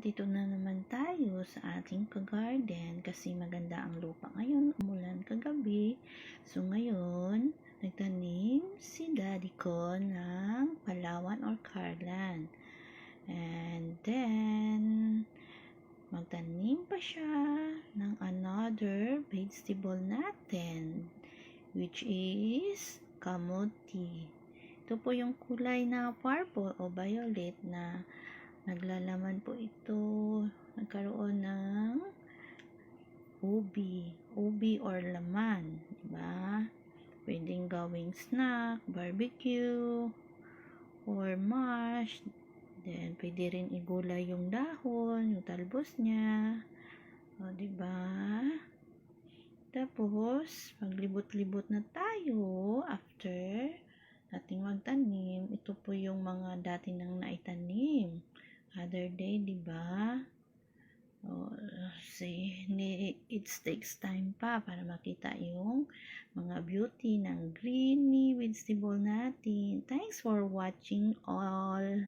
nandito na naman tayo sa ating garden kasi maganda ang lupa ngayon, umulan kagabi. So ngayon, nagtanim si daddy ko ng palawan or carlan. And then, magtanim pa siya ng another vegetable natin, which is kamuti. Ito po yung kulay na purple o violet na naglalaman po ito, nagkaroon ng ubi or laman, diba? Pwedeng gawing snack, barbecue, or mash. Then, pwede rin igulay yung dahon, yung talbos niya. O, diba? Tapos, paglibot-libot na tayo after nating magtanim. Ito po yung mga dati nang naitanim other day, diba? It takes time pa para makita yung mga beauty ng greeny vegetable natin. Thanks for watching all.